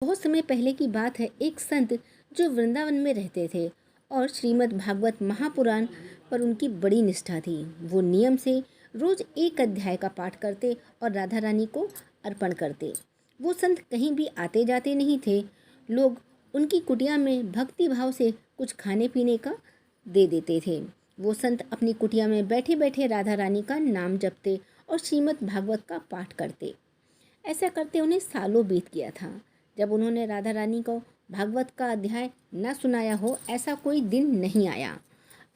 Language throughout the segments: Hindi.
बहुत समय पहले की बात है। एक संत जो वृंदावन में रहते थे और श्रीमद् भागवत महापुराण पर उनकी बड़ी निष्ठा थी। वो नियम से रोज एक अध्याय का पाठ करते और राधा रानी को अर्पण करते। वो संत कहीं भी आते जाते नहीं थे। लोग उनकी कुटिया में भक्ति भाव से कुछ खाने पीने का दे देते थे। वो संत अपनी कुटिया में बैठे बैठे राधा रानी का नाम जपते और श्रीमद् भागवत का पाठ करते। ऐसा करते उन्हें सालों बीत गया था। जब उन्होंने राधा रानी को भागवत का अध्याय न सुनाया हो, ऐसा कोई दिन नहीं आया।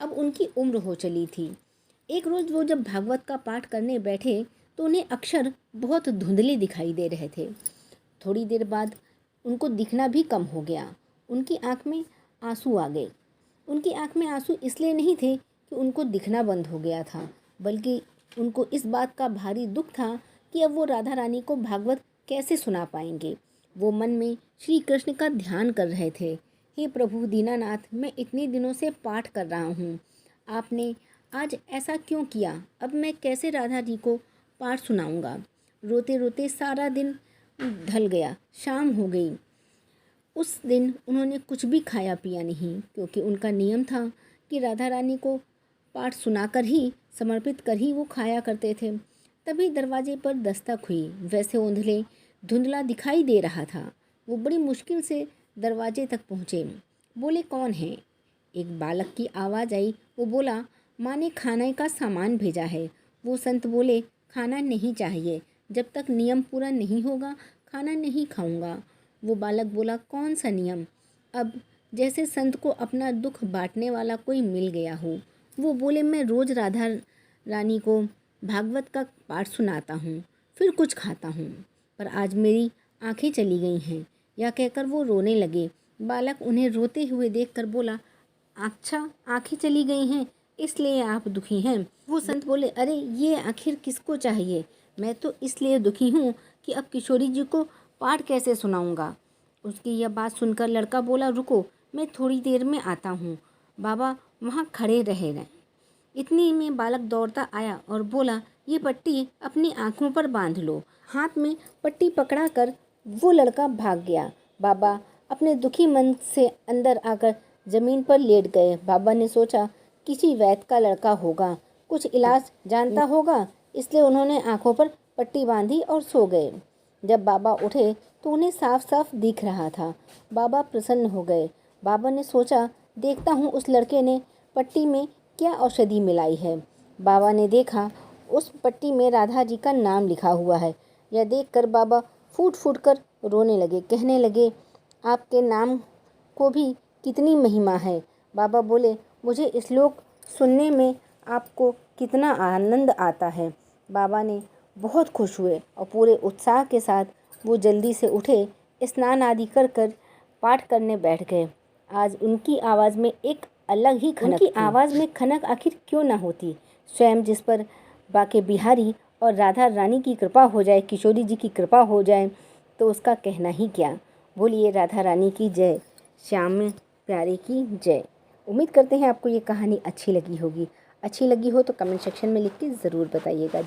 अब उनकी उम्र हो चली थी। एक रोज़ वो जब भागवत का पाठ करने बैठे तो उन्हें अक्षर बहुत धुंधले दिखाई दे रहे थे। थोड़ी देर बाद उनको दिखना भी कम हो गया। उनकी आँख में आंसू आ गए। उनकी आँख में आंसू इसलिए नहीं थे कि उनको दिखना बंद हो गया था, बल्कि उनको इस बात का भारी दुख था कि अब वो राधा रानी को भागवत कैसे सुना पाएंगे। वो मन में श्री कृष्ण का ध्यान कर रहे थे। हे प्रभु दीनानाथ, मैं इतने दिनों से पाठ कर रहा हूँ, आपने आज ऐसा क्यों किया? अब मैं कैसे राधा जी को पाठ सुनाऊंगा? रोते रोते सारा दिन ढल गया, शाम हो गई। उस दिन उन्होंने कुछ भी खाया पिया नहीं, क्योंकि उनका नियम था कि राधा रानी को पाठ सुनाकर ही, समर्पित कर ही वो खाया करते थे। तभी दरवाजे पर दस्तक हुई। वैसे धुंधला दिखाई दे रहा था। वो बड़ी मुश्किल से दरवाजे तक पहुँचे। बोले, कौन है? एक बालक की आवाज़ आई। वो बोला, माँ ने खाने का सामान भेजा है। वो संत बोले, खाना नहीं चाहिए, जब तक नियम पूरा नहीं होगा खाना नहीं खाऊंगा। वो बालक बोला, कौन सा नियम? अब जैसे संत को अपना दुख बांटने वाला कोई मिल गया हो। वो बोले, मैं रोज़ राधा रानी को भागवत का पाठ सुनाता हूँ, फिर कुछ खाता हूँ, पर आज मेरी आंखें चली गई हैं। यह कहकर वो रोने लगे। बालक उन्हें रोते हुए देखकर बोला, अच्छा, आंखें चली गई हैं इसलिए आप दुखी हैं? वो संत बोले, अरे ये आखिर किसको चाहिए? मैं तो इसलिए दुखी हूँ कि अब किशोरी जी को पाठ कैसे सुनाऊंगा। उसकी यह बात सुनकर लड़का बोला, रुको, मैं थोड़ी देर में आता हूँ। बाबा वहाँ खड़े रहे। इतनी में बालक दौड़ता आया और बोला, ये पट्टी अपनी आँखों पर बांध लो। हाथ में पट्टी पकड़ाकर वो लड़का भाग गया। बाबा अपने दुखी मन से अंदर आकर जमीन पर लेट गए। बाबा ने सोचा, किसी वैद्य का लड़का होगा, कुछ इलाज जानता होगा, इसलिए उन्होंने आँखों पर पट्टी बांधी और सो गए। जब बाबा उठे तो उन्हें साफ साफ दिख रहा था। बाबा प्रसन्न हो गए। बाबा ने सोचा, देखता हूँ उस लड़के ने पट्टी में क्या औषधि मिलाई है। बाबा ने देखा उस पट्टी में राधा जी का नाम लिखा हुआ है। यह देखकर बाबा फूट फूट कर रोने लगे। कहने लगे, आपके नाम को भी कितनी महिमा है। बाबा बोले, मुझे इस श्लोक सुनने में आपको कितना आनंद आता है। बाबा ने बहुत खुश हुए और पूरे उत्साह के साथ वो जल्दी से उठे, स्नान आदि कर कर पाठ करने बैठ गए। आज उनकी आवाज़ में एक अलग ही खनक थी। उनकी आवाज़ में खनक आखिर क्यों ना होती? स्वयं जिस पर बाके बिहारी और राधा रानी की कृपा हो जाए, किशोरी जी की कृपा हो जाए, तो उसका कहना ही क्या। बोलिए राधा रानी की जय, श्याम प्यारे की जय। उम्मीद करते हैं आपको ये कहानी अच्छी लगी होगी। अच्छी लगी हो तो कमेंट सेक्शन में लिख के ज़रूर बताइएगा।